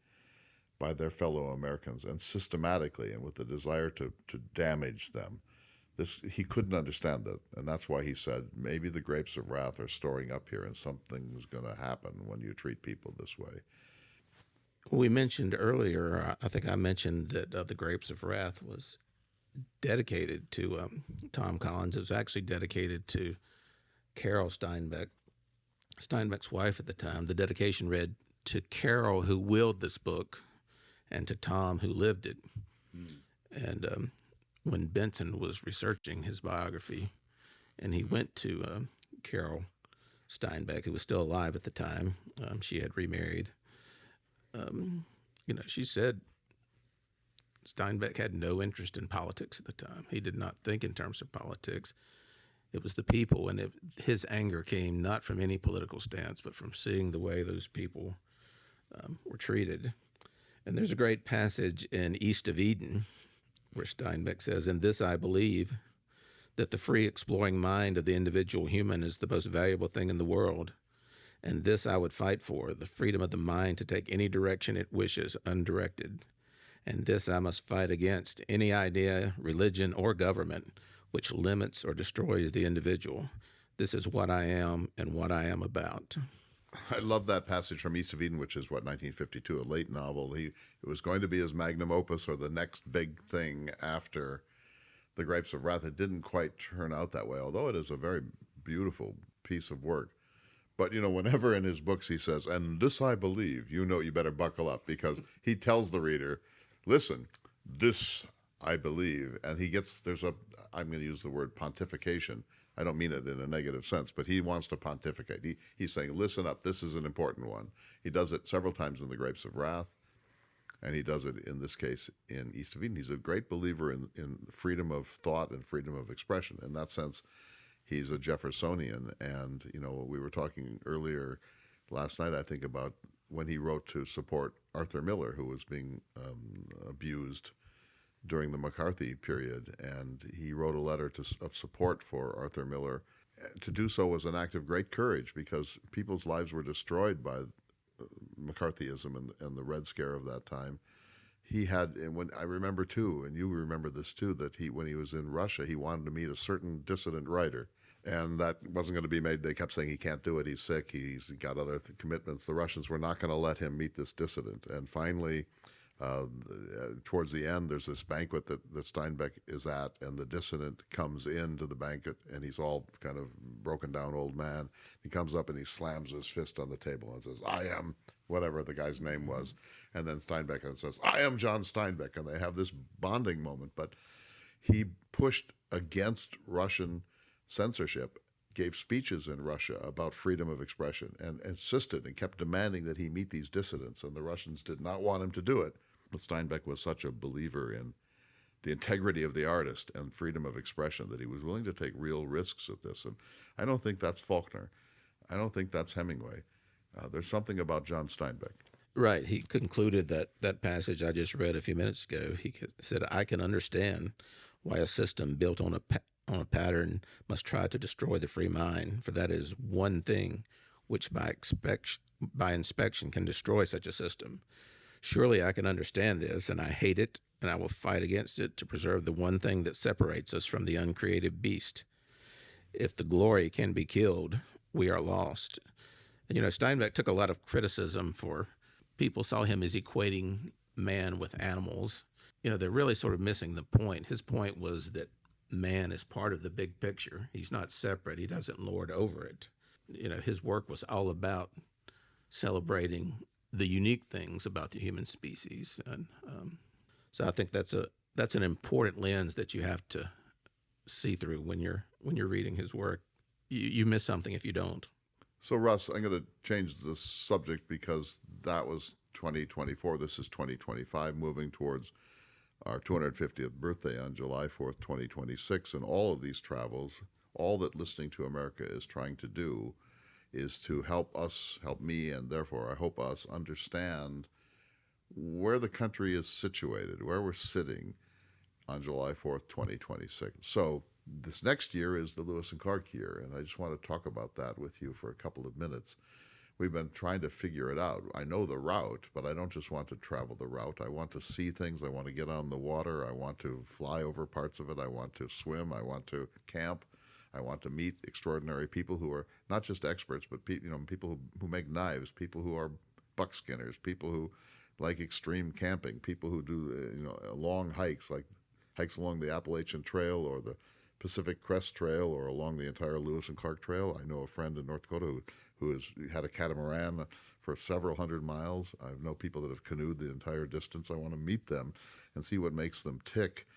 by their fellow Americans, and systematically, and with the desire to damage them. He couldn't understand that, and that's why he said, maybe the grapes of wrath are storing up here, and something's going to happen when you treat people this way. We mentioned earlier, I think I mentioned that the Grapes of Wrath was dedicated to Tom Collins. It was actually dedicated to Carol Steinbeck, Steinbeck's wife at the time. The dedication read, "To Carol, who willed this book, and to Tom, who lived it." And when Benson was researching his biography, and he went to Carol Steinbeck, who was still alive at the time, she had remarried. You know, she said Steinbeck had no interest in politics at the time. He did not think in terms of politics. It was the people, and his anger came not from any political stance, but from seeing the way those people were treated. And there's a great passage in East of Eden where Steinbeck says, "In this I believe, that the free exploring mind of the individual human is the most valuable thing in the world. And this I would fight for, the freedom of the mind to take any direction it wishes undirected. And this I must fight against, any idea, religion, or government which limits or destroys the individual. This is what I am and what I am about." I love that passage from East of Eden, which is, 1952, a late novel. It was going to be his magnum opus, or the next big thing after The Grapes of Wrath. It didn't quite turn out that way, although it is a very beautiful piece of work. But, you know, whenever in his books he says, "And this I believe," you know you better buckle up, because he tells the reader, listen, this I believe. And I'm going to use the word pontification. I don't mean it in a negative sense, but he wants to pontificate. He's saying, listen up, this is an important one. He does it several times in The Grapes of Wrath, and he does it in this case in East of Eden. He's a great believer in freedom of thought and freedom of expression. In that sense, he's a Jeffersonian. And, you know, we were talking earlier last night, I think, about when he wrote to support Arthur Miller, who was being abused during the McCarthy period, and he wrote a letter of support for Arthur Miller. To do so was an act of great courage, because people's lives were destroyed by McCarthyism and the Red Scare of that time. He had, and when I remember too, and you remember this too, that when he was in Russia, he wanted to meet a certain dissident writer, and that wasn't going to be made. They kept saying he can't do it, he's sick, he's got other commitments. The Russians were not going to let him meet this dissident, and finally, towards the end, there's this banquet that Steinbeck is at, and the dissident comes into the banquet, and he's all kind of broken down old man. He comes up and he slams his fist on the table and says, "I am," whatever the guy's name was. And then Steinbeck says, "I am John Steinbeck." And they have this bonding moment. But he pushed against Russian censorship, gave speeches in Russia about freedom of expression, and insisted and kept demanding that he meet these dissidents. And the Russians did not want him to do it. But Steinbeck was such a believer in the integrity of the artist and freedom of expression that he was willing to take real risks at this. And I don't think that's Faulkner. I don't think that's Hemingway. There's something about John Steinbeck. Right. He concluded that passage I just read a few minutes ago. He said, "I can understand why a system built on a pattern must try to destroy the free mind, for that is one thing which by inspection can destroy such a system. Surely I can understand this, and I hate it, and I will fight against it to preserve the one thing that separates us from the uncreated beast. If the glory can be killed, we are lost. And, Steinbeck took a lot of criticism for people saw him as equating man with animals. They're really sort of missing the point. His point was that man is part of the big picture. He's not separate. He doesn't lord over it. His work was all about celebrating the unique things about the human species. And so I think that's an important lens that you have to see through when you're reading his work. You miss something if you don't. So, Russ, I'm going to change the subject because that was 2024. This is 2025, moving towards our 250th birthday on July 4th, 2026. And all of these travels, all that Listening to America is trying to do is to help me, and therefore I hope us understand where the country is situated, where we're sitting on July 4th, 2026. So this next year is the Lewis and Clark year, and I just want to talk about that with you for a couple of minutes. We've been trying to figure it out. I know the route, but I don't just want to travel the route. I want to see things. I want to get on the water. I want to fly over parts of it. I want to swim. I want to camp. I want to meet extraordinary people who are not just experts, but people who make knives, people who are buckskinners, people who like extreme camping, people who do long hikes, like hikes along the Appalachian Trail or the Pacific Crest Trail or along the entire Lewis and Clark Trail. I know a friend in North Dakota who has had a catamaran for several hundred miles. I know people that have canoed the entire distance. I want to meet them and see what makes them tick.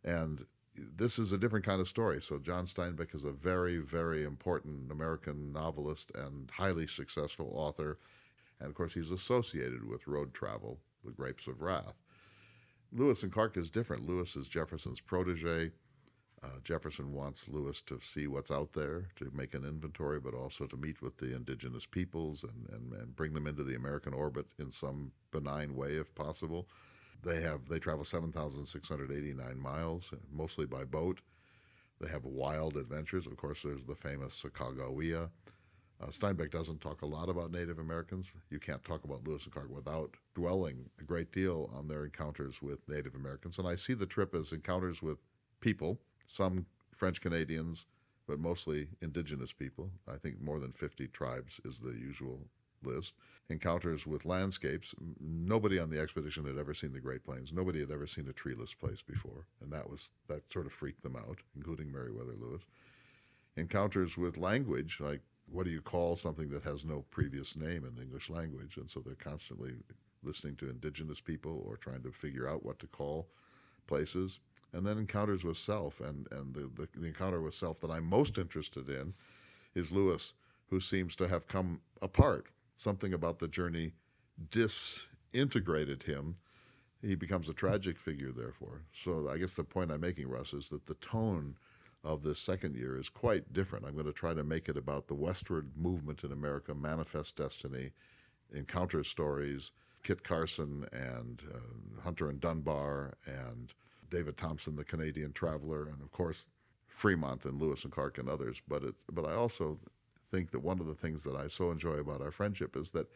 And this is a different kind of story. So John Steinbeck is a very, very important American novelist and highly successful author. And of course, he's associated with road travel, The Grapes of Wrath. Lewis and Clark is different. Lewis is Jefferson's protege. Jefferson wants Lewis to see what's out there, to make an inventory, but also to meet with the indigenous peoples and bring them into the American orbit in some benign way, if possible. They travel 7,689 miles, mostly by boat. They have wild adventures. Of course, there's the famous Sacagawea. Steinbeck doesn't talk a lot about Native Americans. You can't talk about Lewis and Clark without dwelling a great deal on their encounters with Native Americans. And I see the trip as encounters with people, some French Canadians, but mostly indigenous people. I think more than 50 tribes is the usual list. Encounters with landscapes. Nobody on the expedition had ever seen the Great Plains. Nobody had ever seen a treeless place before, and that sort of freaked them out, including Meriwether Lewis. Encounters with language, like what do you call something that has no previous name in the English language? And so they're constantly listening to indigenous people or trying to figure out what to call places. And then encounters with self, and the encounter with self that I'm most interested in is Lewis, who seems to have come apart. Something about the journey disintegrated him. He becomes a tragic figure, therefore. So I guess the point I'm making, Russ, is that the tone of this second year is quite different. I'm going to try to make it about the westward movement in America, Manifest Destiny, encounter stories, Kit Carson and Hunter and Dunbar and David Thompson, the Canadian traveler, and of course Fremont and Lewis and Clark and others. But I also think that one of the things that I so enjoy about our friendship is that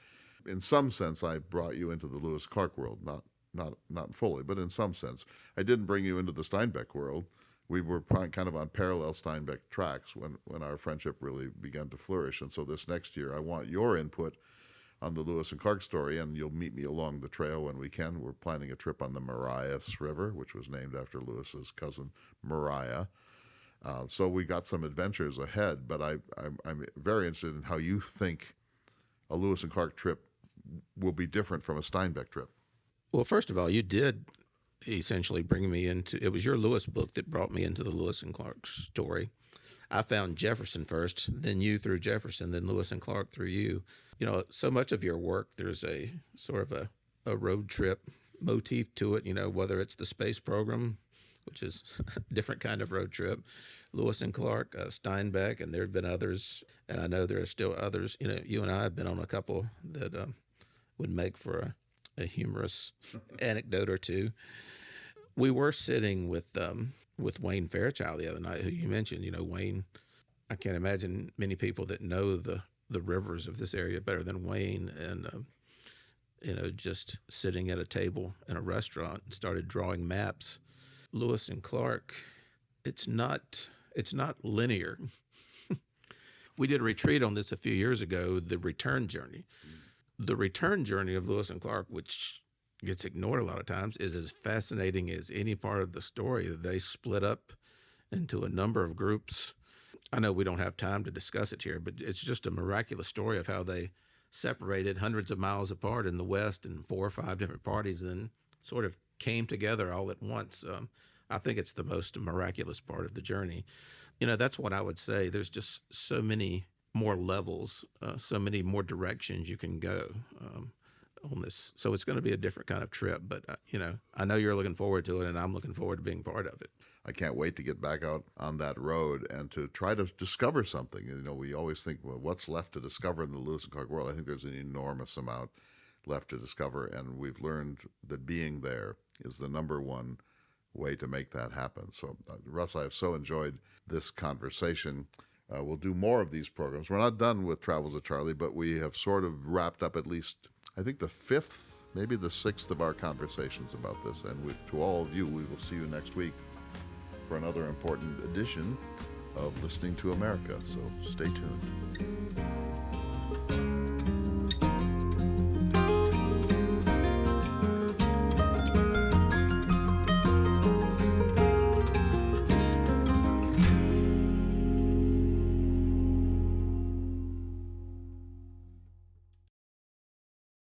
in some sense I brought you into the Lewis Clark world, not fully, but in some sense. I didn't bring you into the Steinbeck world. We were kind of on parallel Steinbeck tracks when our friendship really began to flourish. And so this next year I want your input on the Lewis and Clark story, and you'll meet me along the trail when we can. We're planning a trip on the Marias River, which was named after Lewis's cousin Mariah. So we got some adventures ahead, but I'm very interested in how you think a Lewis and Clark trip will be different from a Steinbeck trip. Well, first of all, you did essentially bring me into, it was your Lewis book that brought me into the Lewis and Clark story. I found Jefferson first, then you through Jefferson, then Lewis and Clark through you. So much of your work, there's a sort of a road trip motif to it, whether it's the space program, which is a different kind of road trip, Lewis and Clark, Steinbeck, and there have been others, and I know there are still others. You and I have been on a couple that would make for a humorous anecdote or two. We were sitting with Wayne Fairchild the other night, who you mentioned. Wayne, I can't imagine many people that know the rivers of this area better than Wayne. And just sitting at a table in a restaurant and started drawing maps. Lewis and Clark, it's not linear. We did a retreat on this a few years ago, the return journey. The return journey of Lewis and Clark, which gets ignored a lot of times, is as fascinating as any part of the story. They split up into a number of groups. I know we don't have time to discuss it here, but it's just a miraculous story of how they separated hundreds of miles apart in the West in 4 or 5 different parties, and then sort of came together all at once. I think it's the most miraculous part of the journey. That's what I would say. There's just so many more levels, so many more directions you can go on this. So it's going to be a different kind of trip, but I know you're looking forward to it, and I'm looking forward to being part of it. I can't wait to get back out on that road and to try to discover something. We always think, well, what's left to discover in the Lewis and Clark world? I think there's an enormous amount left to discover, and we've learned that being there is the number one way to make that happen. So, Russ, I have so enjoyed this conversation. We'll do more of these programs. We're not done with Travels of Charley, but we have sort of wrapped up at least, I think, the 5th, maybe the 6th of our conversations about this. And to all of you, we will see you next week for another important edition of Listening to America. So stay tuned.